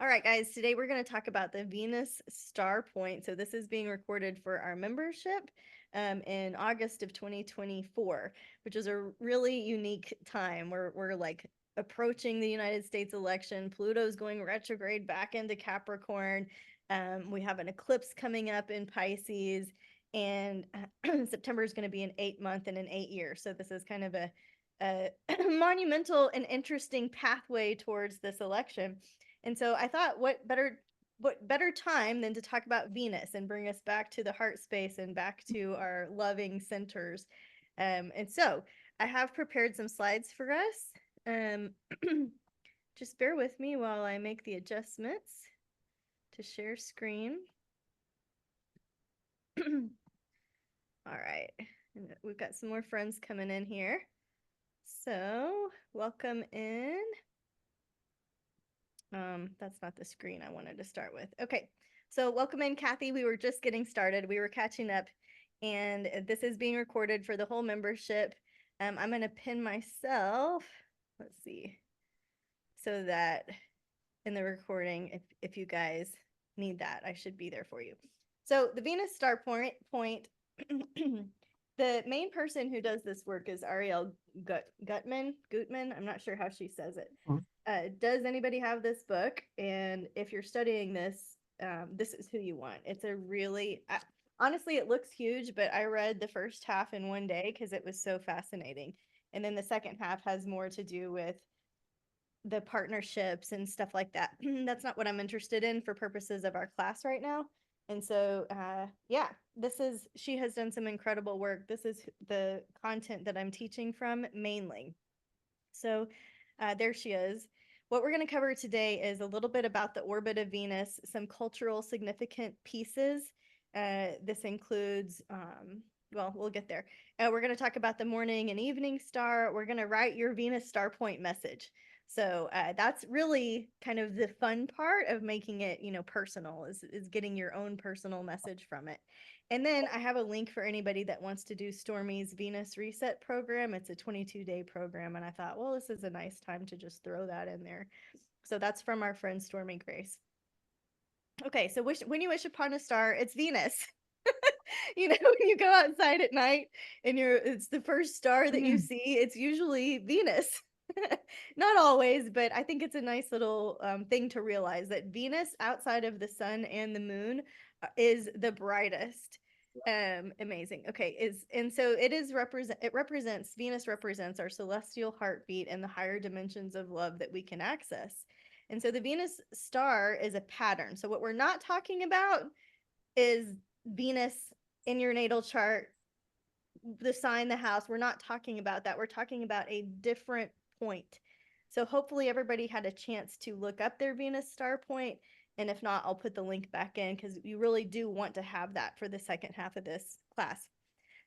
All right, guys, today we're going to talk about the Venus Star Point. So this is being recorded for our membership in August of 2024, which is a really unique time. We're like approaching the United States election. Pluto's going retrograde back into Capricorn. We have an eclipse coming up in Pisces, and September is going to be an 8-month and an 8-year. So this is kind of a monumental and interesting pathway towards this election. And so I thought, what better time than to talk about Venus and bring us back to the heart space and back to our loving centers. And so I have prepared some slides for us. Just bear with me while I make the adjustments to share screen. All right, and we've got some more friends coming in here. So welcome in. That's not the screen I wanted to start with. Okay, so welcome in, Kathy. We were just getting started. We were catching up, and this is being recorded for the whole membership. I'm going to pin myself, let's see, so that in the recording, if you guys need that, I should be there for you. So the Venus Star Point, the main person who does this work is Ariel Gutman. I'm not sure how she says it. Does anybody have this book? And if you're studying this, this is who you want. It's a really, honestly, it looks huge, but I read the first half in one day because it was so fascinating. And then the second half has more to do with the partnerships and stuff like that. That's not what I'm interested in for purposes of our class right now. And so, yeah, she has done some incredible work. This is the content that I'm teaching from mainly. So there she is. What we're going to cover today is a little bit about the orbit of Venus, some cultural significant pieces. This includes, well, we'll get there. We're going to talk about the morning and evening star. We're going to write your Venus star point message. So that's really kind of the fun part of making it, personal is getting your own personal message from it. And then I have a link for anybody that wants to do Stormy's Venus Reset program. It's a 22-day program. And I thought, well, this is a nice time to just throw that in there. So that's from our friend Stormy Grace. Okay, so when you wish upon a star, it's Venus. When you go outside at night and it's the first star that you see, it's usually Venus. Not always, but I think it's a nice little thing to realize that Venus outside of the sun and the moon is the brightest. Amazing. Okay, so Venus represents our celestial heartbeat and the higher dimensions of love that we can access. And so the Venus star is a pattern. So what we're not talking about is Venus in your natal chart, the sign, the house. We're not talking about that. We're talking about a different point. So hopefully everybody had a chance to look up their Venus star point. And if not, I'll put the link back in because you really do want to have that for the second half of this class.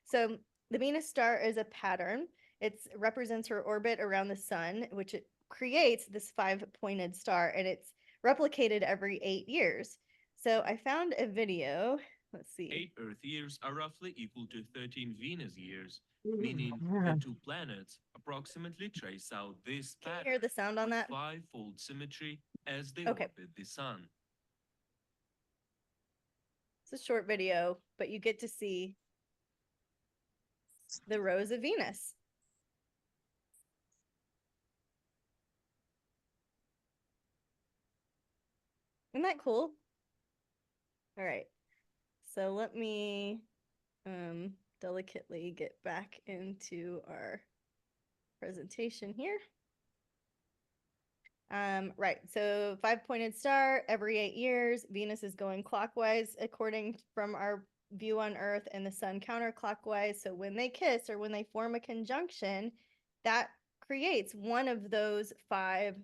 So the Venus star is a pattern. It represents her orbit around the sun, which it creates this 5-pointed star, and it's replicated every 8 years. So I found a video. Let's see. 8 Earth years are roughly equal to 13 Venus years, meaning the two planets approximately trace out this Can you pattern hear the sound on with that? five-fold symmetry as they Okay. orbit the sun. It's a short video, but you get to see the rose of Venus. Isn't that cool? All right. So let me delicately get back into our presentation here. Right, so 5-pointed star every 8 years. Venus is going clockwise according from our view on Earth, and the sun counterclockwise. So when they kiss or when they form a conjunction, that creates one of those 5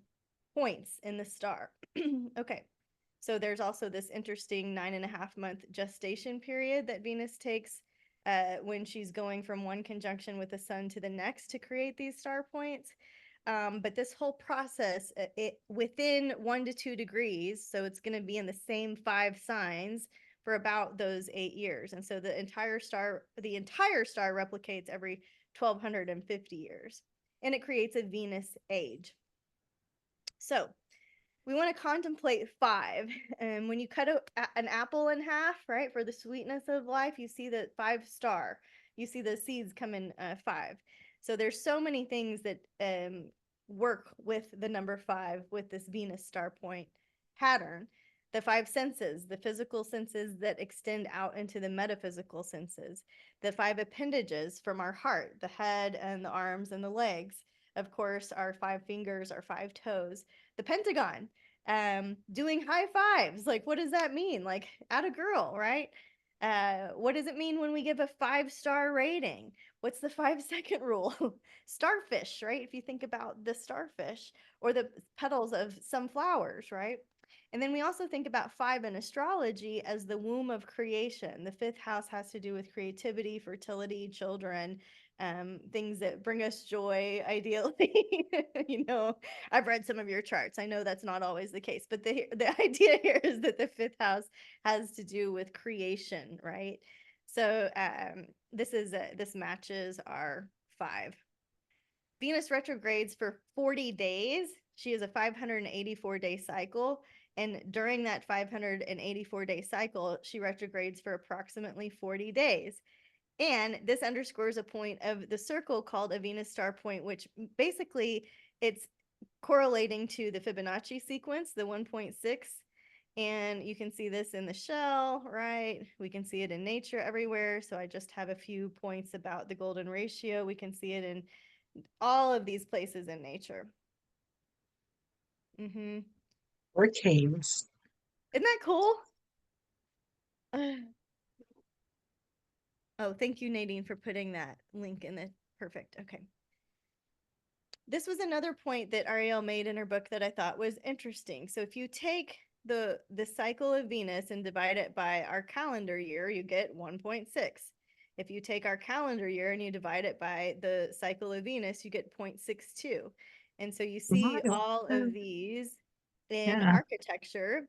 points in the star. Okay, so there's also this interesting 9.5-month gestation period that Venus takes when she's going from one conjunction with the sun to the next to create these star points. But this whole process, within 1 to 2 degrees, so it's going to be in the same 5 signs for about those 8 years. And so the entire star replicates every 1250 years, and it creates a Venus age. So we want to contemplate 5. And when you cut an apple in half, right, for the sweetness of life, you see the 5 star. You see the seeds come in 5. So there's so many things that work with the number 5 with this Venus star point pattern. The 5 senses, the physical senses that extend out into the metaphysical senses, the 5 appendages from our heart, the head and the arms and the legs, of course, our 5 fingers, our 5 toes, the pentagon, doing high fives. Like, what does that mean? Like, at a girl, right? What does it mean when we give a 5-star rating? What's the 5-second rule? Starfish, right? If you think about the starfish or the petals of some flowers, right? And then we also think about 5 in astrology as the womb of creation. The 5th house has to do with creativity, fertility, children, things that bring us joy, ideally. You know, I've read some of your charts. I know that's not always the case, but the idea here is that the 5th house has to do with creation, right? So this matches our 5. Venus retrogrades for 40 days. She has a 584-day cycle. And during that 584-day cycle, she retrogrades for approximately 40 days. And this underscores a point of the circle called a Venus star point, which basically it's correlating to the Fibonacci sequence, the 1.6. And you can see this in the shell, right? We can see it in nature everywhere. So I just have a few points about the golden ratio. We can see it in all of these places in nature. Or caves. Isn't that cool? Oh, thank you, Nadine, for putting that link in the perfect. Okay. This was another point that Ariel made in her book that I thought was interesting. So if you take the cycle of Venus and divide it by our calendar year, you get 1.6. If you take our calendar year and you divide it by the cycle of Venus, you get 0.62. And so you see all of these in architecture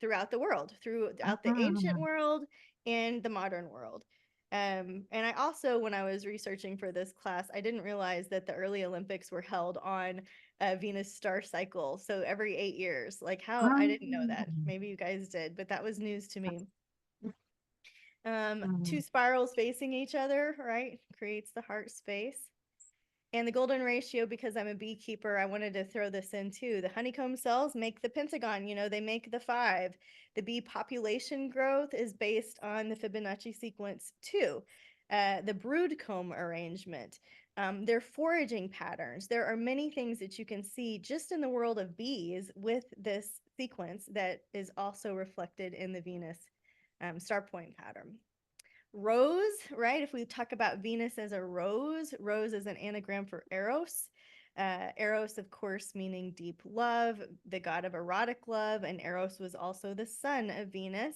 throughout the world, throughout the ancient world and the modern world. And I also, when I was researching for this class, I didn't realize that the early Olympics were held on a Venus star cycle. So every 8 years, like how I didn't know that. Maybe you guys did, but that was news to me. 2 spirals facing each other, right? Creates the heart space. And the golden ratio, because I'm a beekeeper, I wanted to throw this in too. The honeycomb cells make the pentagon, you know, they make the 5. The bee population growth is based on the Fibonacci sequence 2. The brood comb arrangement, their foraging patterns. There are many things that you can see just in the world of bees with this sequence that is also reflected in the Venus star point pattern. Rose, right? If we talk about Venus as a rose, rose is an anagram for Eros. Eros, of course, meaning deep love, the god of erotic love, and Eros was also the son of Venus.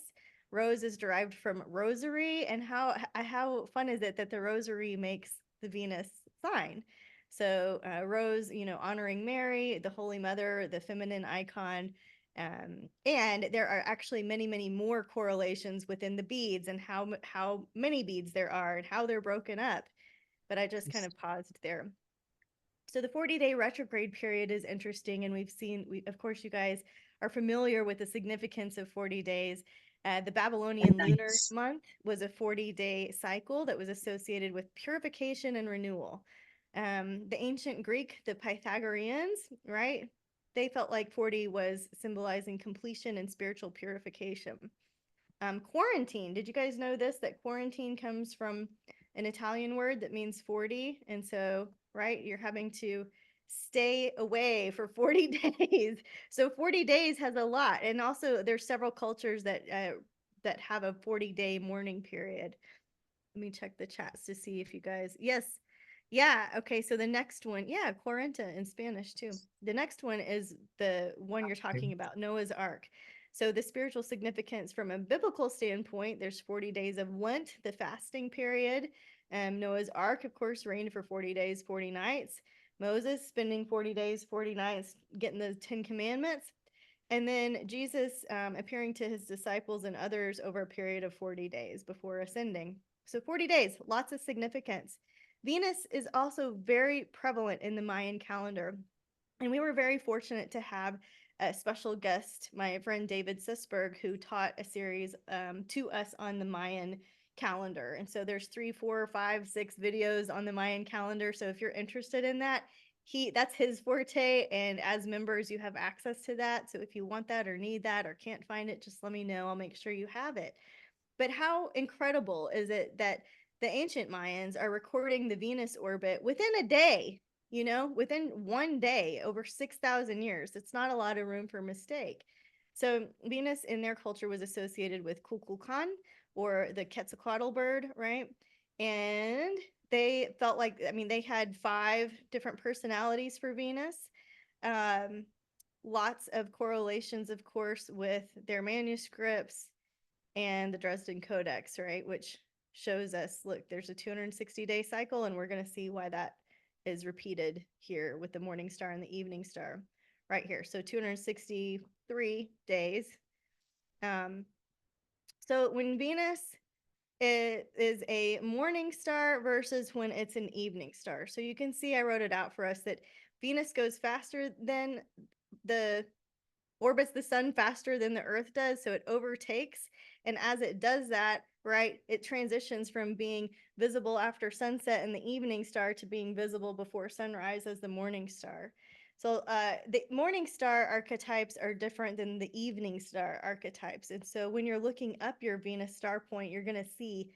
Rose is derived from rosary, and how fun is it that the rosary makes the Venus sign? So rose, you know, honoring Mary, the Holy Mother, the feminine icon. And there are actually many, many more correlations within the beads and how many beads there are and how they're broken up. But I just kind of paused there. So the 40-day retrograde period is interesting. And of course, you guys are familiar with the significance of 40 days. The Babylonian lunar month was a 40-day cycle that was associated with purification and renewal. The ancient Greek, the Pythagoreans, right? They felt like 40 was symbolizing completion and spiritual purification. Quarantine. Did you guys know this? That quarantine comes from an Italian word that means 40. And so, right, you're having to stay away for 40 days. So 40 days has a lot. And also there's several cultures that have a 40-day mourning period. Let me check the chats to see if you guys, yes. Yeah, okay, so the next one, yeah, Cuarenta in Spanish too. The next one is the one you're talking about, Noah's Ark. So the spiritual significance from a biblical standpoint, there's 40 days of Lent, the fasting period. Noah's Ark, of course, reigned for 40 days, 40 nights. Moses spending 40 days, 40 nights getting the 10 Commandments. And then Jesus appearing to his disciples and others over a period of 40 days before ascending. So 40 days, lots of significance. Venus is also very prevalent in the Mayan calendar. And we were very fortunate to have a special guest, my friend David Sisberg, who taught a series to us on the Mayan calendar. And so there's 3, 4, 5, 6 videos on the Mayan calendar. So if you're interested in that, that's his forte. And as members, you have access to that. So if you want that or need that or can't find it, just let me know. I'll make sure you have it. But how incredible is it that the ancient Mayans are recording the Venus orbit within a day, within one day, over 6,000 years? It's not a lot of room for mistake. So Venus in their culture was associated with Kukulkan, or the Quetzalcoatl bird, right? And they felt like, they had 5 different personalities for Venus. Lots of correlations, of course, with their manuscripts and the Dresden Codex, right? Which shows us, look, there's a 260-day cycle, and we're going to see why that is repeated here with the morning star and the evening star right here. So 263 days. So when Venus is a morning star versus when it's an evening star. So you can see I wrote it out for us that Venus goes faster than orbits the sun faster than the Earth does, so it overtakes. And as it does that, right, it transitions from being visible after sunset and the evening star to being visible before sunrise as the morning star. So the morning star archetypes are different than the evening star archetypes. And so when you're looking up your Venus star point, you're going to see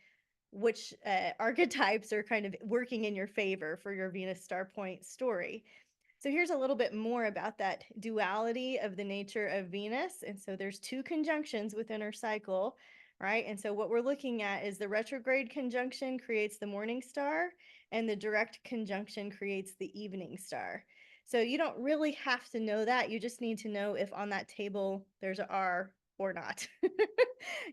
which archetypes are kind of working in your favor for your Venus star point story. So here's a little bit more about that duality of the nature of Venus. And so there's 2 conjunctions within her cycle, right? And so what we're looking at is the retrograde conjunction creates the morning star, and the direct conjunction creates the evening star. So you don't really have to know that. You just need to know if on that table there's an R or not.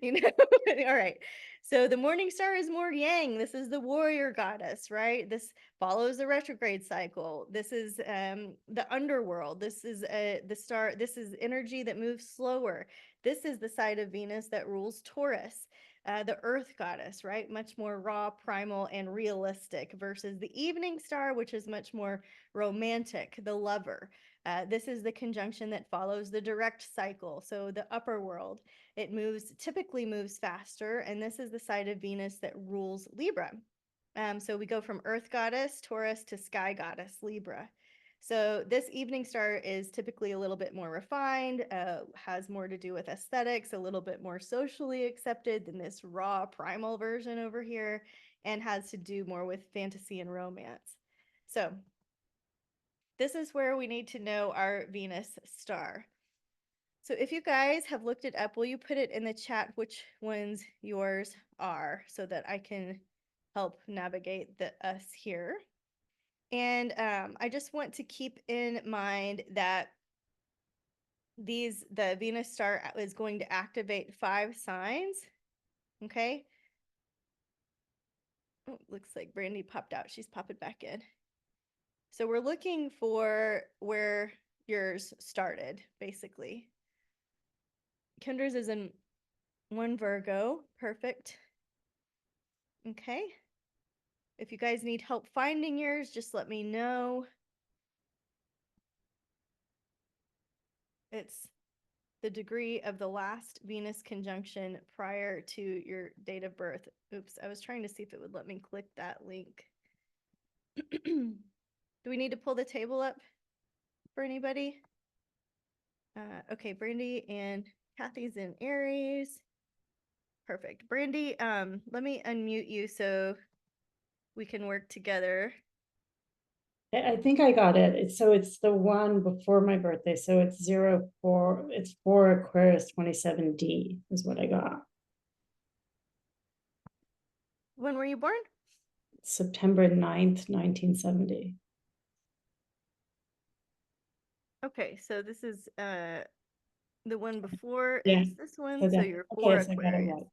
All right. So the morning star is more yang. This is the warrior goddess, right? This follows the retrograde cycle. This is the underworld. This is the star. This is energy that moves slower. This is the side of Venus that rules Taurus, the earth goddess, right? Much more raw, primal, and realistic, versus the evening star, which is much more romantic, the lover. This is the conjunction that follows the direct cycle, so the upper world. It typically moves faster, and this is the side of Venus that rules Libra. So we go from Earth goddess, Taurus, to Sky goddess, Libra. So this evening star is typically a little bit more refined, has more to do with aesthetics, a little bit more socially accepted than this raw, primal version over here, and has to do more with fantasy and romance. So this is where we need to know our Venus star. So if you guys have looked it up, will you put it in the chat which ones yours are, so that I can help navigate us here? And I just want to keep in mind that the Venus star is going to activate 5 signs. Okay. Oh, looks like Brandy popped out. She's popping back in. So we're looking for where yours started, basically. Kendra's is in 1 Virgo. Perfect. Okay. If you guys need help finding yours, just let me know. It's the degree of the last Venus conjunction prior to your date of birth. Oops, I was trying to see if it would let me click that link. Do we need to pull the table up for anybody? Okay, Brandy and Kathy's in Aries. Perfect. Brandy, let me unmute you so we can work together. I think I got it. So it's the one before my birthday. So it's 04. It's 4 Aquarius 27D is what I got. When were you born? September 9th, 1970. Okay, so this is the one before Yeah. is this one. So So that- you're okay, 4 so I got it Aquarius. right.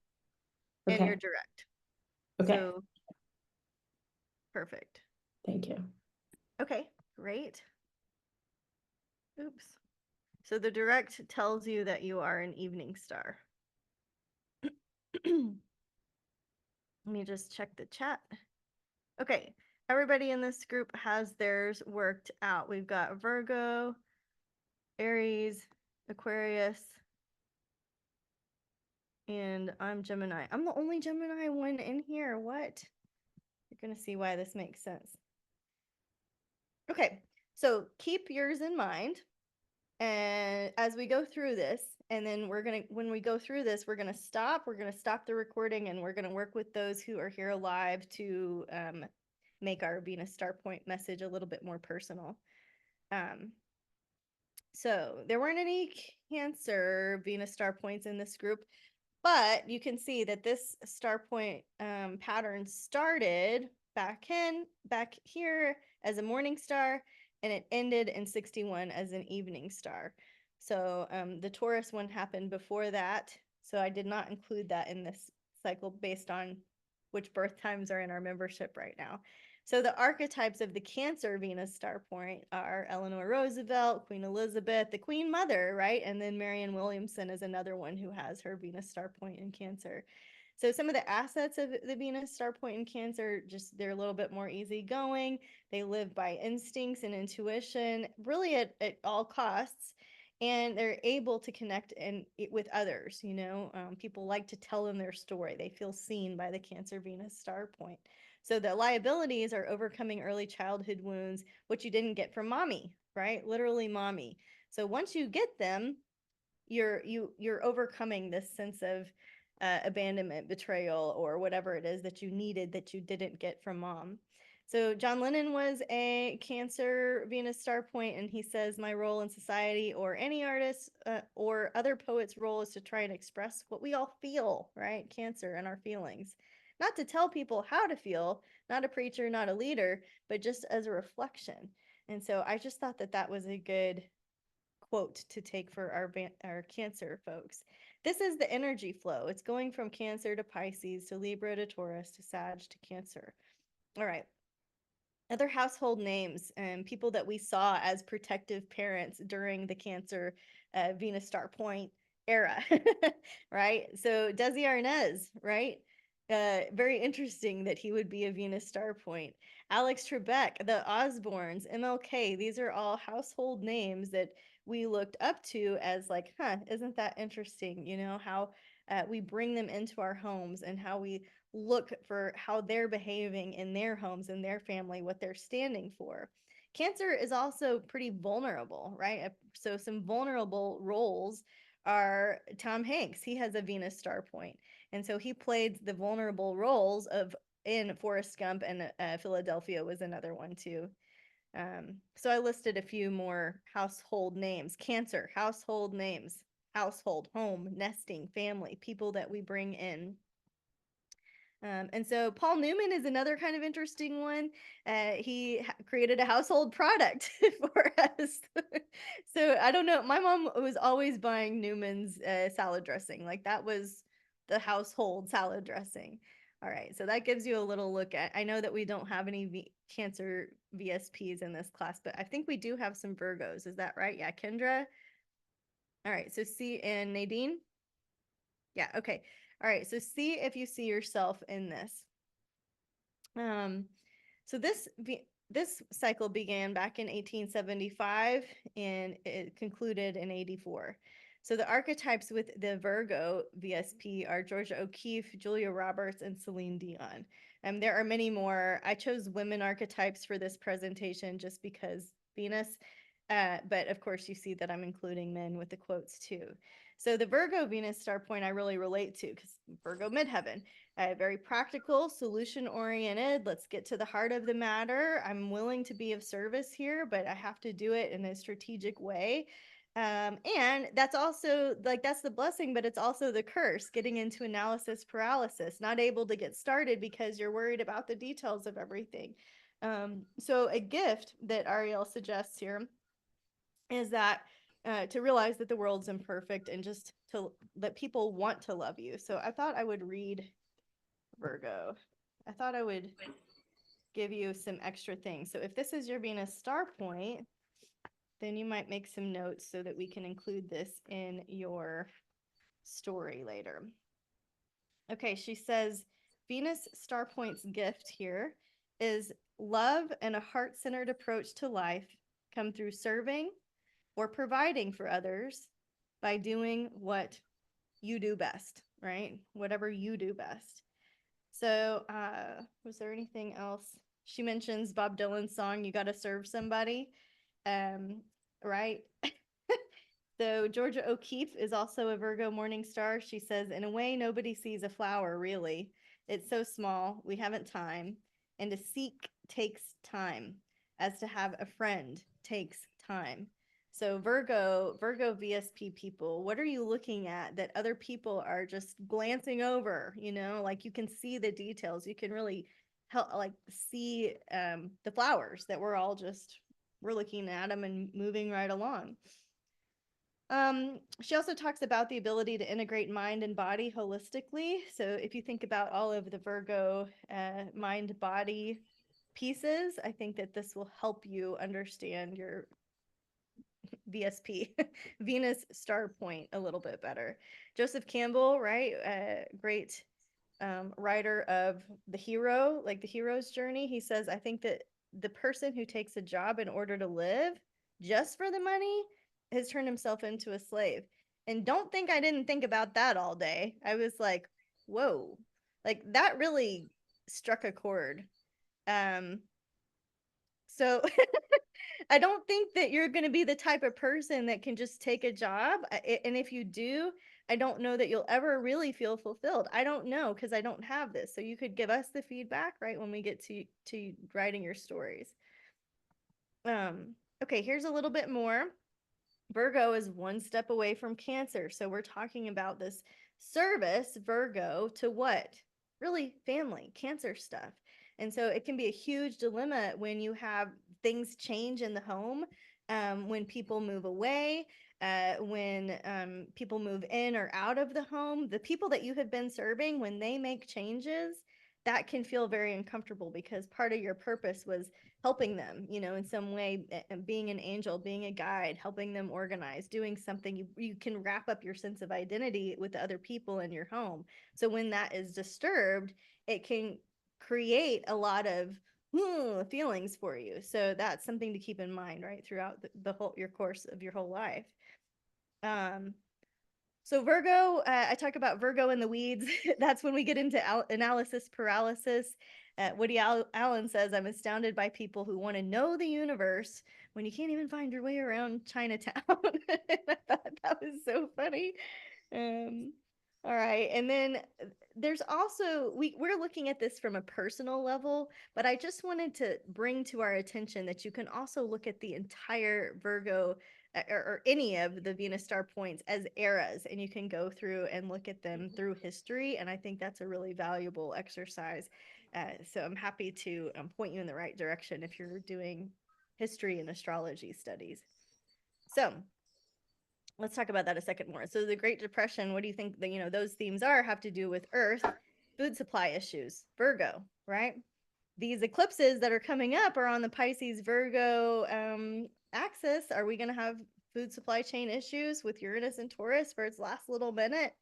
And Okay. you're direct. Okay. So perfect. Thank you. Okay, great. Oops. So the direct tells you that you are an evening star. Let me just check the chat. Okay, everybody in this group has theirs worked out. We've got Virgo, Aries, Aquarius. And I'm Gemini. I'm the only Gemini one in here. What? You're going to see why this makes sense. Okay, so keep yours in mind. And as we go through this, and then when we go through this, we're gonna stop the recording, and we're gonna work with those who are here live to make our Venus Star Point message a little bit more personal. So there weren't any Cancer Venus Star Points in this group, but you can see that this star point pattern started back here as a morning star, and it ended in 61 as an evening star. So the Taurus one happened before that. So I did not include that in this cycle based on which birth times are in our membership right now. So the archetypes of the Cancer Venus star point are Eleanor Roosevelt, Queen Elizabeth, the Queen Mother, right? And then Marianne Williamson is another one who has her Venus star point in Cancer. So some of the assets of the Venus star point in Cancer, just they're a little bit more easygoing. They live by instincts and intuition, really at all costs. And they're able to connect with others. You know, people like to tell them their story. They feel seen by the Cancer Venus star point. So the liabilities are overcoming early childhood wounds, which you didn't get from mommy, right? Literally mommy. So once you get them, you're overcoming this sense of abandonment, betrayal, or whatever it is that you needed that you didn't get from mom. So John Lennon was a Cancer Venus star point, and he says, my role in society, or any artist or other poet's role, is to try and express what we all feel, right? Cancer and our feelings. Not to tell people how to feel, not a preacher, not a leader, but just as a reflection. And so I just thought that that was a good quote to take for our Cancer folks. This is the energy flow. It's going from Cancer to Pisces to Libra to Taurus to Sag to Cancer. All right. Other household names and people that we saw as protective parents during the Cancer Venus star point era, right? So Desi Arnaz, right? Very interesting that he would be a Venus star point. Alex Trebek, the Osbournes, MLK, these are all household names that we looked up to as like, isn't that interesting? You know, how we bring them into our homes and how we look for how they're behaving in their homes and their family, what they're standing for. Cancer is also pretty vulnerable, right? So some vulnerable roles are Tom Hanks. He has a Venus star point. And so he played the vulnerable roles in Forrest Gump, and Philadelphia was another one too. So I listed a few more household names. Cancer, household names, household, home, nesting, family, people that we bring in. And so Paul Newman is another kind of interesting one. He created a household product for us. So I don't know. My mom was always buying Newman's salad dressing. Like that was the household salad dressing. All right. So that gives you a little look at, I know that we don't have any Cancer VSPs in this class, but I think we do have some Virgos. Is that right? Yeah. Kendra. All right. So and Nadine. Yeah. Okay. All right, so see if you see yourself in this. So this cycle began back in 1875 and it concluded in 84. So the archetypes with the Virgo VSP are Georgia O'Keeffe, Julia Roberts, and Celine Dion. There are many more. I chose women archetypes for this presentation just because Venus, but of course you see that I'm including men with the quotes too. So the Virgo Venus star point I really relate to because Virgo midheaven, very practical, solution oriented. Let's get to the heart of the matter. I'm willing to be of service here, but I have to do it in a strategic way. And that's also like, that's the blessing, but it's also the curse, getting into analysis paralysis, not able to get started because you're worried about the details of everything. So a gift that Ariel suggests here is that to realize that the world's imperfect and just that people want to love you. So I thought I would read Virgo. I thought I would give you some extra things. So if this is your Venus star point, then you might make some notes so that we can include this in your story later. Okay, she says Venus star point's gift here is love and a heart-centered approach to life come through serving or providing for others, by doing what you do best, right? Whatever you do best. So, was there anything else? She mentions Bob Dylan's song, You Gotta Serve Somebody. Right? So Georgia O'Keeffe is also a Virgo morning star. She says, in a way, nobody sees a flower, really. It's so small, we haven't time. And to seek takes time, as to have a friend takes time. So Virgo VSP people, what are you looking at that other people are just glancing over? You know, like you can see the details. You can really help, like see the flowers that we're looking at them and moving right along. She also talks about the ability to integrate mind and body holistically. So if you think about all of the Virgo mind body pieces, I think that this will help you understand your VSP, Venus star point, a little bit better. Joseph Campbell, right? Great writer of The Hero, like the hero's journey. He says, I think that the person who takes a job in order to live just for the money has turned himself into a slave. And don't think I didn't think about that all day. I was like, whoa, like that really struck a chord. So I don't think that you're going to be the type of person that can just take a job. And if you do, I don't know that you'll ever really feel fulfilled. I don't know because I don't have this. So you could give us the feedback, right, when we get to writing your stories. Okay, here's a little bit more. Virgo is one step away from Cancer. So we're talking about this service, Virgo, to what? Really family, Cancer stuff. And so it can be a huge dilemma when you have things change in the home, when people move away, when people move in or out of the home. The people that you have been serving, when they make changes, that can feel very uncomfortable because part of your purpose was helping them, you know, in some way, being an angel, being a guide, helping them organize, doing something. You can wrap up your sense of identity with the other people in your home. So when that is disturbed, it can create a lot of feelings for you. So that's something to keep in mind, right, throughout the whole your course of your whole life. So Virgo, I talk about Virgo in the weeds. That's when we get into analysis paralysis. Woody Allen says, I'm astounded by people who want to know the universe when you can't even find your way around Chinatown. I thought that was so funny. All right. And then there's also, we're looking at this from a personal level, but I just wanted to bring to our attention that you can also look at the entire Virgo or any of the Venus star points as eras, and you can go through and look at them through history. And I think that's a really valuable exercise. So I'm happy to point you in the right direction if you're doing history and astrology studies. So let's talk about that a second more. So the Great Depression, what do you think that, you know, those themes have to do with Earth, food supply issues, Virgo, right? These eclipses that are coming up are on the Pisces Virgo axis. Are we going to have food supply chain issues with Uranus and Taurus for its last little minute?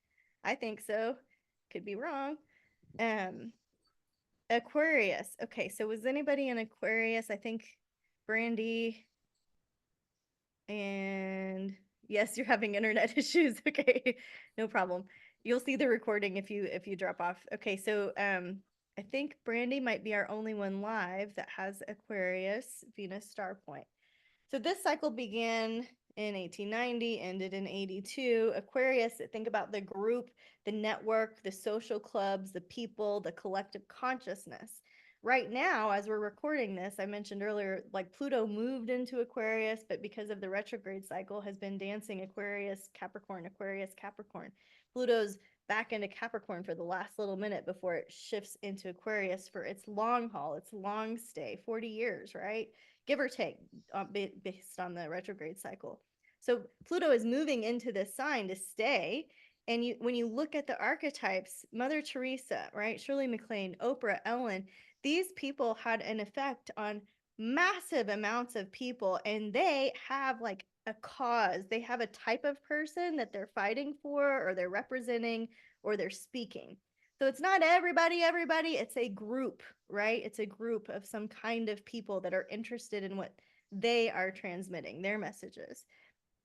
I think so. Could be wrong. Aquarius. Okay, so was anybody in Aquarius? I think Brandy. And yes, you're having internet issues. Okay, no problem. You'll see the recording if you drop off. Okay, so I think Brandy might be our only one live that has Aquarius Venus star point. So this cycle began in 1890, ended in 82. Aquarius, think about the group, the network, the social clubs, the people, the collective consciousness. Right now, as we're recording this, I mentioned earlier, like Pluto moved into Aquarius, but because of the retrograde cycle has been dancing Aquarius, Capricorn, Aquarius, Capricorn. Pluto's back into Capricorn for the last little minute before it shifts into Aquarius for its long haul, its long stay, 40 years, right? Give or take, based on the retrograde cycle. So Pluto is moving into this sign to stay. And when you look at the archetypes, Mother Teresa, right? Shirley MacLaine, Oprah, Ellen, these people had an effect on massive amounts of people, and they have like a cause. They have a type of person that they're fighting for, or they're representing, or they're speaking. So it's not everybody, it's a group, right? It's a group of some kind of people that are interested in what they are transmitting, their messages.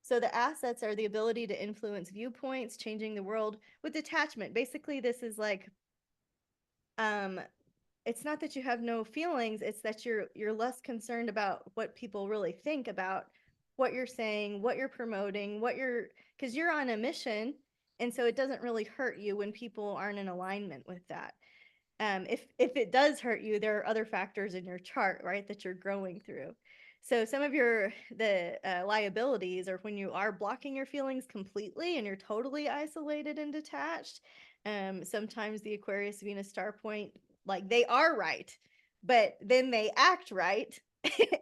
So the assets are the ability to influence viewpoints, changing the world with detachment. Basically, this is like, it's not that you have no feelings, it's that you're less concerned about what people really think about what you're saying, what you're promoting, because you're on a mission, and so it doesn't really hurt you when people aren't in alignment with that. If it does hurt you, there are other factors in your chart, right, that you're growing through. So some of the liabilities are when you are blocking your feelings completely and you're totally isolated and detached. Sometimes the Aquarius Venus star point, like they are right, but then they act right,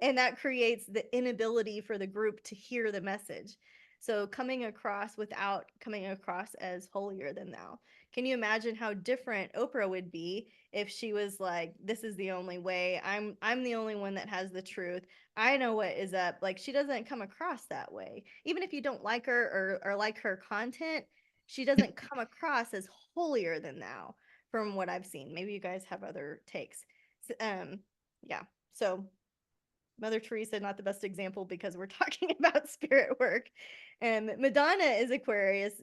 and that creates the inability for the group to hear the message. So coming across without coming across as holier than thou. Can you imagine how different Oprah would be if she was like, this is the only way. I'm the only one that has the truth. I know what is up. Like, she doesn't come across that way. Even if you don't like her or like her content, she doesn't come across as holier than thou from what I've seen. Maybe you guys have other takes. Yeah. So Mother Teresa, not the best example because we're talking about spirit work. And Madonna is Aquarius,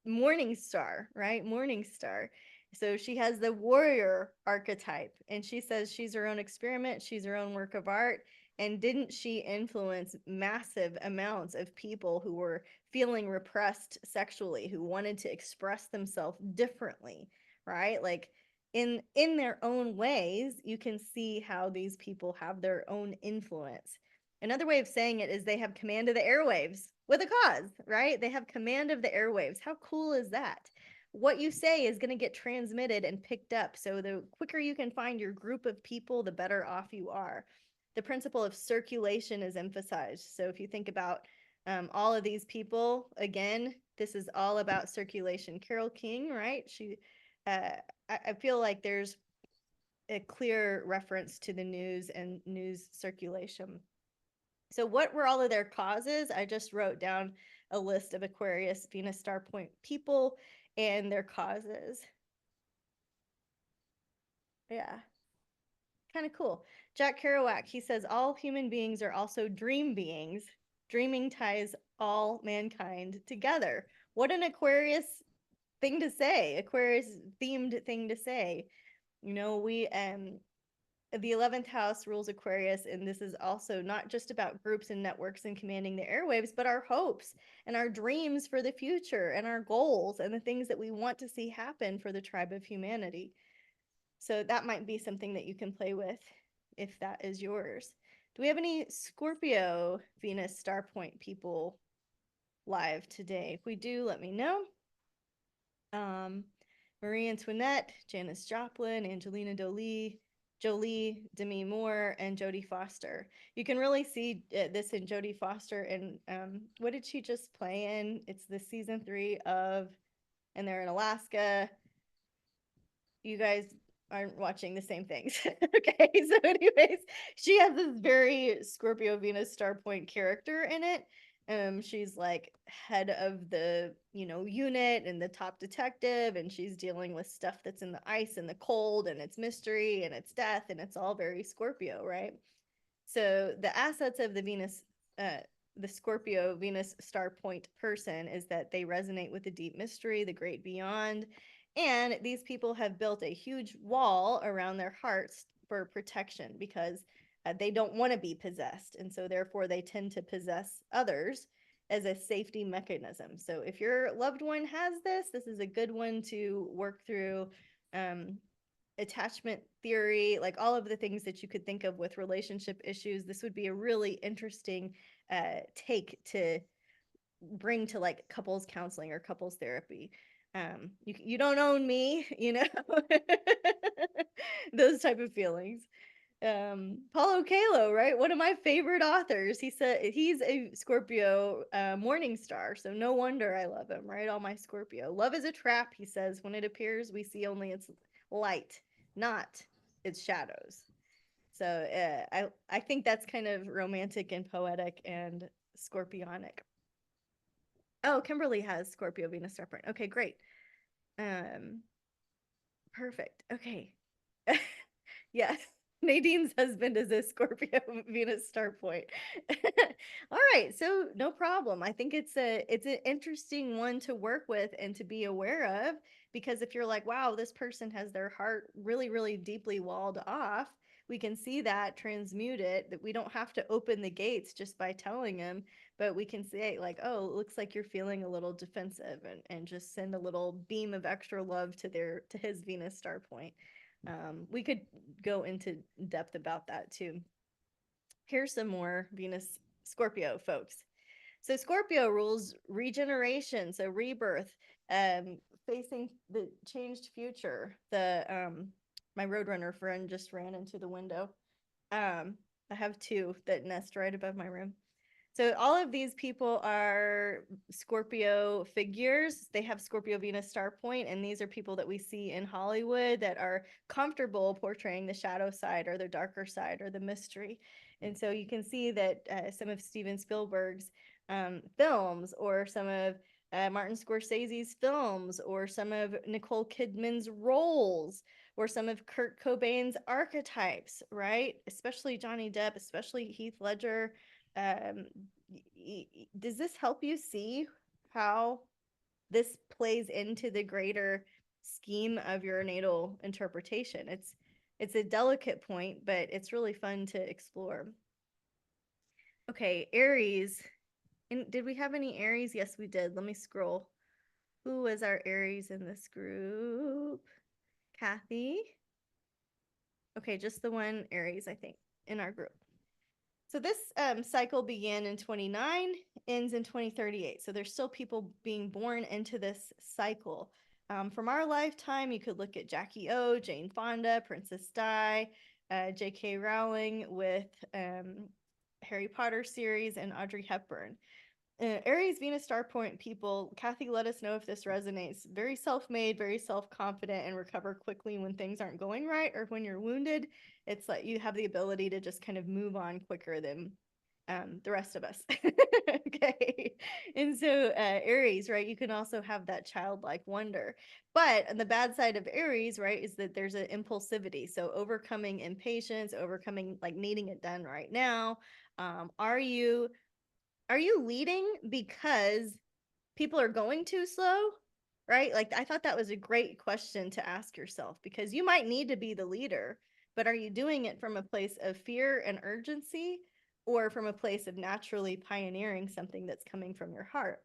morning star, right? Morning star. So she has the warrior archetype, and she says she's her own experiment, she's her own work of art. And didn't she influence massive amounts of people who were feeling repressed sexually, who wanted to express themselves differently, right? Like, in their own ways, you can see how these people have their own influence. Another way of saying it is they have command of the airwaves with a cause, right? They have command of the airwaves. How cool is that? What you say is going to get transmitted and picked up. So the quicker you can find your group of people, the better off you are. The principle of circulation is emphasized. So if you think about all of these people, again, this is all about circulation. Carole King, right? I feel like there's a clear reference to the news and news circulation. So what were all of their causes? I just wrote down a list of Aquarius Venus star point people and their causes. Yeah. Kind of cool. Jack Kerouac, he says all human beings are also dream beings. Dreaming ties all mankind together. What an Aquarius thing to say, Aquarius themed thing to say. You know, we the 11th house rules Aquarius, and this is also not just about groups and networks and commanding the airwaves, but our hopes and our dreams for the future and our goals and the things that we want to see happen for the tribe of humanity. So that might be something that you can play with if that is yours. Do we have any Scorpio Venus star point people live today? If we do, let me know. Marie Antoinette, Janis Joplin, Angelina Jolie, Demi Moore, and Jodie Foster. You can really see this in Jodie Foster. And what did she just play in? It's the season 3 of, and they're in Alaska. You guys aren't watching the same things. Okay, so anyways, she has this very Scorpio Venus star point character in it. She's like head of the, unit and the top detective, and she's dealing with stuff that's in the ice and the cold, and it's mystery and it's death, and it's all very Scorpio, right? So the assets of the Scorpio Venus star point person is that they resonate with the deep mystery, the great beyond, and these people have built a huge wall around their hearts for protection because they don't want to be possessed. And so therefore they tend to possess others as a safety mechanism. So if your loved one has this is a good one to work through. Attachment theory, like all of the things that you could think of with relationship issues. This would be a really interesting take to bring to like couples counseling or couples therapy. You don't own me, those type of feelings. Paulo Coelho, right? One of my favorite authors. He said he's a Scorpio morning star, so no wonder I love him, right? All my Scorpio. Love is a trap, he says. When it appears, we see only its light, not its shadows. So I think that's kind of romantic and poetic and scorpionic. Oh, Kimberly has Scorpio Venus star point. Okay, great. Perfect. Okay. Yes. Nadine's husband is a Scorpio Venus star point. All right, so no problem. I think it's an interesting one to work with and to be aware of, because if you're like, wow, this person has their heart really, really deeply walled off, we can see that, transmute it, that we don't have to open the gates just by telling them, but we can say like, oh, it looks like you're feeling a little defensive, and just send a little beam of extra love to his Venus star point. We could go into depth about that too. Here's some more Venus Scorpio folks. So Scorpio rules regeneration, so rebirth, facing the changed future. My Roadrunner friend just ran into the window. I have two that nest right above my room. So all of these people are Scorpio figures. They have Scorpio Venus star point, and these are people that we see in Hollywood that are comfortable portraying the shadow side or the darker side or the mystery. And so you can see that some of Steven Spielberg's films, or some of Martin Scorsese's films, or some of Nicole Kidman's roles, or some of Kurt Cobain's archetypes, right? Especially Johnny Depp, especially Heath Ledger. Does this help you see how this plays into the greater scheme of your natal interpretation? It's a delicate point, but it's really fun to explore. Okay, Aries. And did we have any Aries? Yes, we did. Let me scroll. Who was our Aries in this group? Kathy. Okay, just the one Aries, I think, in our group. So this cycle began in 29, ends in 2038. So there's still people being born into this cycle. From our lifetime, you could look at Jackie O, Jane Fonda, Princess Di, J.K. Rowling with Harry Potter series, and Audrey Hepburn. Aries Venus star point people, Kathy, let us know if this resonates. Very self-made, very self-confident, and recover quickly when things aren't going right or when you're wounded. It's like you have the ability to just kind of move on quicker than the rest of us. Okay. And so Aries, right, you can also have that childlike wonder. But on the bad side of Aries, right, is that there's an impulsivity. So overcoming impatience, overcoming like needing it done right now. Are you leading because people are going too slow? Right? Like, I thought that was a great question to ask yourself, because you might need to be the leader, but are you doing it from a place of fear and urgency, or from a place of naturally pioneering something that's coming from your heart?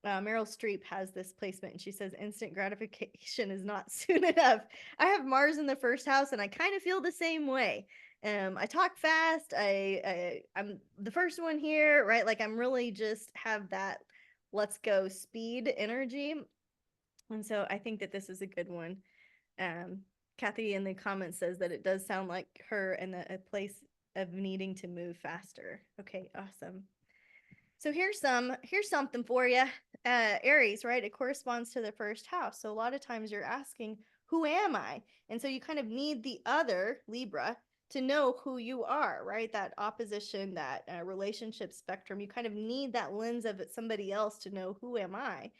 Meryl Streep has this placement, and she says instant gratification is not soon enough. I have Mars in the first house, and I kind of feel the same way. I talk fast. I'm the first one here, right? Like, I'm really just have that let's go speed energy. And so I think that this is a good one. Kathy in the comments says that it does sound like her in a place of needing to move faster. Okay, awesome. So here's something for you. Aries, right? It corresponds to the first house. So a lot of times you're asking, who am I? And so you kind of need the other, Libra, to know who you are, right? That opposition, that relationship spectrum. You kind of need that lens of somebody else to know, who am I?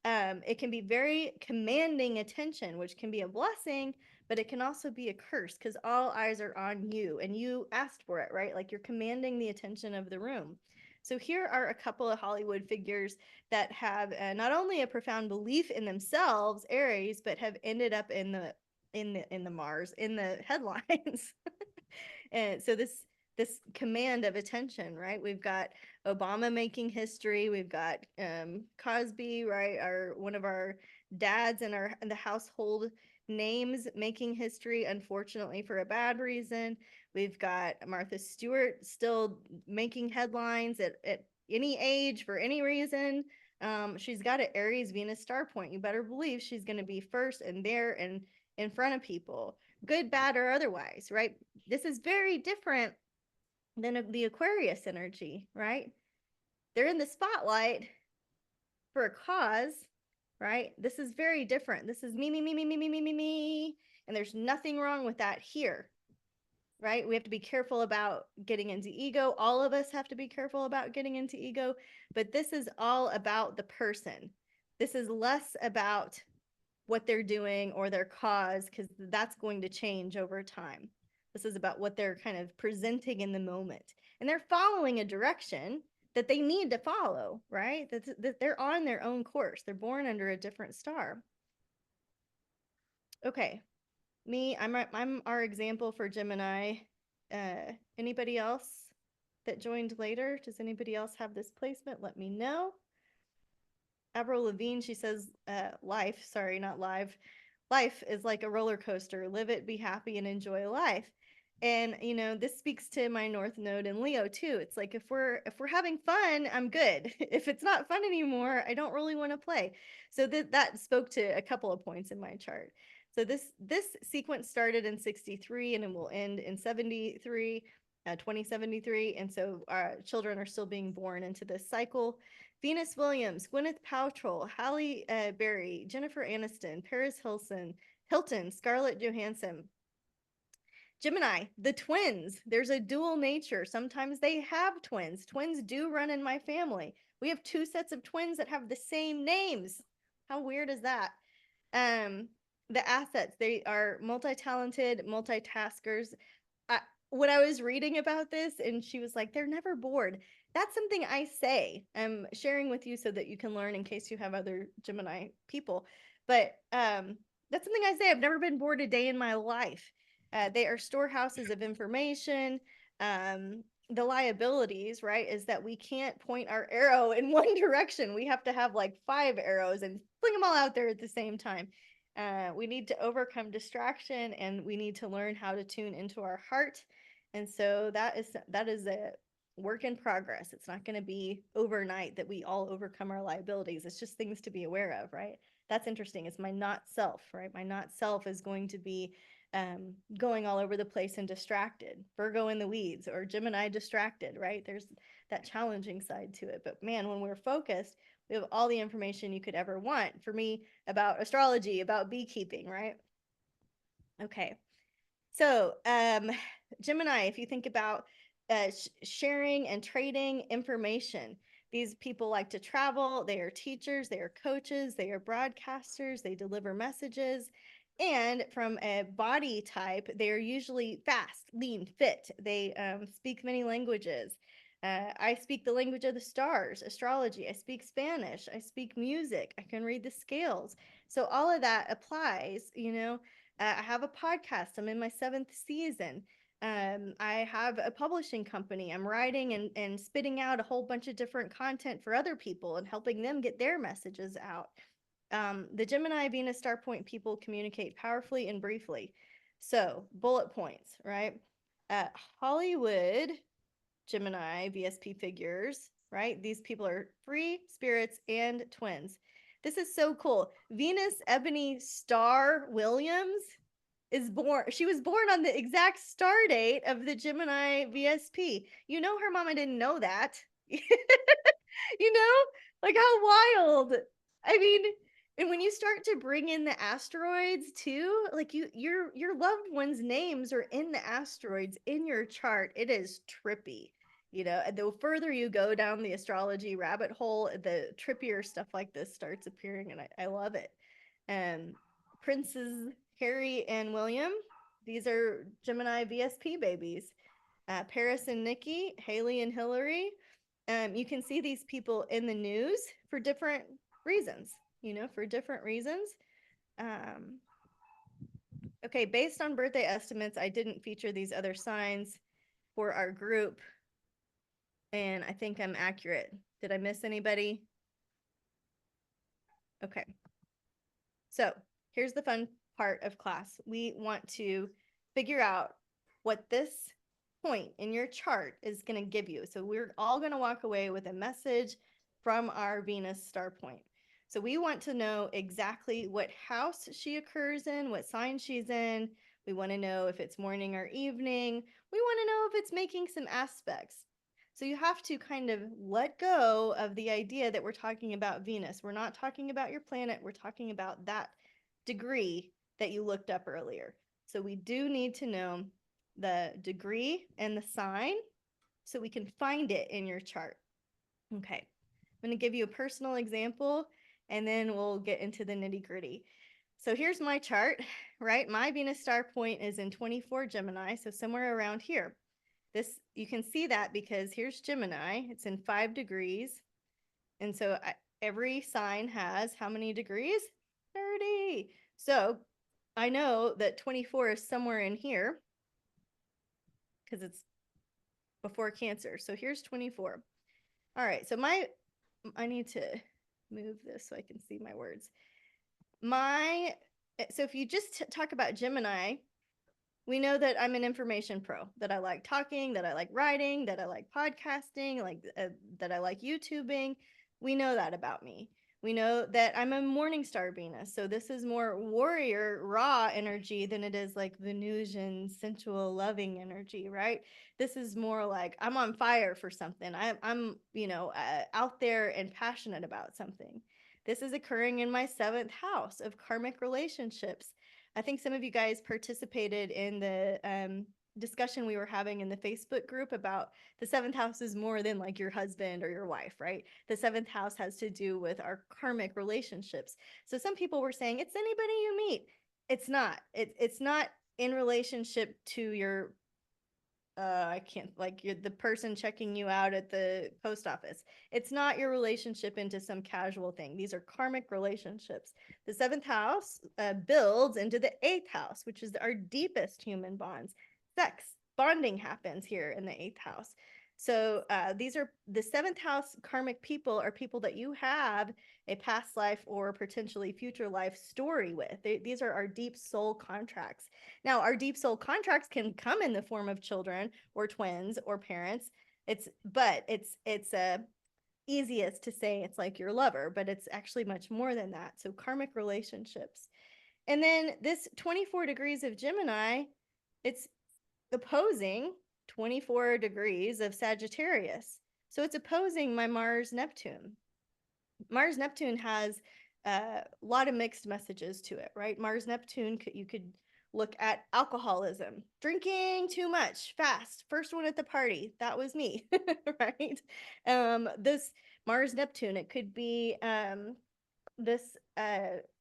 It can be very commanding attention, which can be a blessing, but it can also be a curse, because all eyes are on you and you asked for it, right? Like, you're commanding the attention of the room. So here are a couple of Hollywood figures that have not only a profound belief in themselves, Aries, but have ended up in the Mars, in the headlines. And so this command of attention, right? We've got Obama making history. We've got Cosby, right? One of our dads in the household names making history, unfortunately for a bad reason. We've got Martha Stewart still making headlines at any age for any reason. She's got an Aries Venus star point. You better believe she's going to be first and there and in front of people, good, bad, or otherwise, right? This is very different than the Aquarius energy, right? They're in the spotlight for a cause, right? This is very different. This is me, me, me, me, me, me, me, me, me. And there's nothing wrong with that here, right? We have to be careful about getting into ego. All of us have to be careful about getting into ego, but this is all about the person. This is less about what they're doing or their cause, because that's going to change over time. This is about what they're kind of presenting in the moment. And they're following a direction that they need to follow, right? That they're on their own course. They're born under a different star. Okay. I'm our example for Gemini. Anybody else that joined later? Does anybody else have this placement? Let me know. Avril Lavigne, she says, life, sorry, not live. Life is like a roller coaster. Live it, be happy, and enjoy life. And you know, this speaks to my North Node in Leo too. It's like if we're having fun, I'm good. If it's not fun anymore, I don't really want to play. So that spoke to a couple of points in my chart. So this sequence started in 63 and it will end in 73, 2073. And so our children are still being born into this cycle. Venus Williams, Gwyneth Paltrow, Halle Berry, Jennifer Aniston, Paris Hilton, Scarlett Johansson. Gemini, the twins. There's a dual nature. Sometimes they have twins. Twins do run in my family. We have 2 sets of twins that have the same names. How weird is that? The assets, they are multi-talented, multitaskers. When I was reading about this and she was like, they're never bored. That's something I say. I'm sharing with you so that you can learn in case you have other Gemini people. But that's something I say. I've never been bored a day in my life. They are storehouses of information. The liabilities, right, is that we can't point our arrow in one direction. We have to have like 5 arrows and fling them all out there at the same time. We need to overcome distraction and we need to learn how to tune into our heart. And so that is a work in progress. It's not going to be overnight that we all overcome our liabilities. It's just things to be aware of, right? That's interesting. It's my not self, right? My not self is going to be going all over the place and distracted. Virgo in the weeds, or Gemini distracted, right? There's that challenging side to it. But man, when we're focused, we have all the information you could ever want. For me, about astrology, about beekeeping, right? Okay. So, Gemini, if you think about sharing and trading information, these people like to travel. They are teachers, they are coaches, they are broadcasters, they deliver messages. And from a body type, they are usually fast, lean, fit. They speak many languages. I speak the language of the stars, astrology. I speak Spanish. I speak music. I can read the scales. So all of that applies, you know. I have a podcast. I'm in my 7th season. I have a publishing company. I'm writing and spitting out a whole bunch of different content for other people and helping them get their messages out. The Gemini Venus star point people communicate powerfully and briefly. So bullet points, right? Hollywood Gemini VSP figures, right? These people are free spirits and twins. This is so cool. Venus Ebony Star Williams is born. She was born on the exact star date of the Gemini VSP. You know, her mama didn't know that. You know, like how wild. I mean, and when you start to bring in the asteroids too, like your loved ones' names are in the asteroids in your chart. It is trippy. You know, and the further you go down the astrology rabbit hole, the trippier stuff like this starts appearing, and I love it. Princes Harry and William, these are Gemini VSP babies. Paris and Nikki, Haley and Hillary. You can see these people in the news for different reasons, you know, for different reasons. Okay, based on birthday estimates, I didn't feature these other signs for our group. And I think I'm accurate. Did I miss anybody? Okay. So here's the fun part of class. We want to figure out what this point in your chart is going to give you. So we're all going to walk away with a message from our Venus star point. So we want to know exactly what house she occurs in, what sign she's in. We want to know if it's morning or evening. We want to know if it's making some aspects. So you have to kind of let go of the idea that we're talking about Venus. We're not talking about your planet. We're talking about that degree that you looked up earlier. So we do need to know the degree and the sign so we can find it in your chart. Okay, I'm going to give you a personal example and then we'll get into the nitty-gritty. So here's my chart, right? My Venus star point is in 24 Gemini, so somewhere around here. This, you can see that because here's Gemini, it's in 5 degrees. And so every sign has how many degrees? 30. So I know that 24 is somewhere in here because it's before Cancer. So here's 24. All right, so I need to move this so I can see my words. So if you just talk about Gemini, we know that I'm an information pro, that I like talking, that I like writing, that I like podcasting, that I like YouTubing. We know that about me. We know that I'm a morning star Venus. So this is more warrior, raw energy than it is like Venusian, sensual, loving energy, right? This is more like I'm on fire for something. I'm out there and passionate about something. This is occurring in my 7th house of karmic relationships. I think some of you guys participated in the discussion we were having in the Facebook group about the 7th house is more than like your husband or your wife, right? The 7th house has to do with our karmic relationships. So some people were saying it's anybody you meet. It's not. It's not in relationship to your I can't, like, you're the person checking you out at the post office. It's not your relationship into some casual thing. These are karmic relationships. The 7th house builds into the 8th house, which is our deepest human bonds. Sex, bonding happens here in the 8th house. So these are the 7th house karmic people are people that you have a past life or potentially future life story with. These are our deep soul contracts. Now, our deep soul contracts can come in the form of children or twins or parents. It's easiest to say it's like your lover, but it's actually much more than that. So karmic relationships. And then this 24 degrees of Gemini, it's opposing 24 degrees of Sagittarius. So it's opposing my Mars Neptune. Mars Neptune has a lot of mixed messages to it, right? Mars Neptune, you could look at alcoholism, drinking too much, fast, first one at the party. That was me, right? This Mars Neptune, it could be this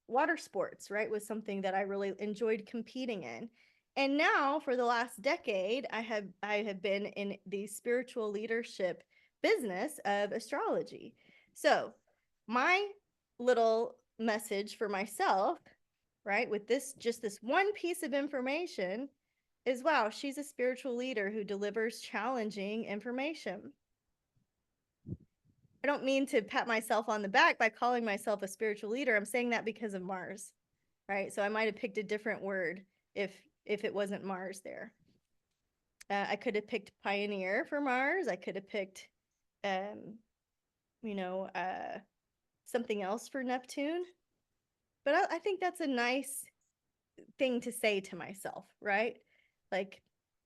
water sports, right? Was something that I really enjoyed competing in. And now for the last decade, I have been in the spiritual leadership business of astrology. So my little message for myself, right, with just this one piece of information is, wow, she's a spiritual leader who delivers challenging information. I don't mean to pat myself on the back by calling myself a spiritual leader. I'm saying that because of Mars, right? So I might have picked a different word if it wasn't Mars there. I could have picked pioneer for Mars. I could have picked, something else for Neptune. But I think that's a nice thing to say to myself, right? Like,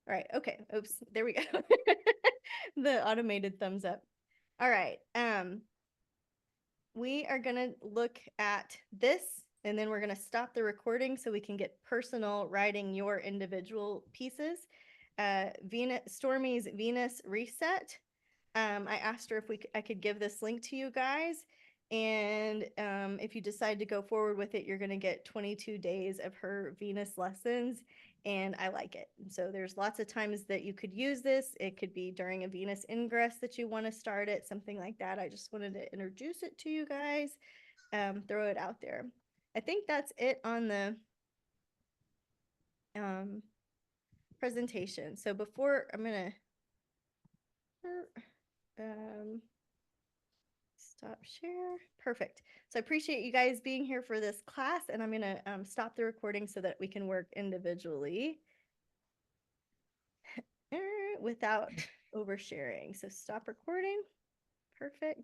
all right, okay, oops, there we go. The automated thumbs up. All right, we are gonna look at this and then we're gonna stop the recording so we can get personal writing your individual pieces. Stormy's Venus reset. I asked her if I could give this link to you guys. And if you decide to go forward with it, you're going to get 22 days of her Venus lessons. And I like it. So there's lots of times that you could use this. It could be during a Venus ingress that you want to start it, something like that. I just wanted to introduce it to you guys, throw it out there. I think that's it on the presentation. So before I'm going to stop share. Perfect. So I appreciate you guys being here for this class, and I'm going to stop the recording so that we can work individually without oversharing. So stop recording. Perfect.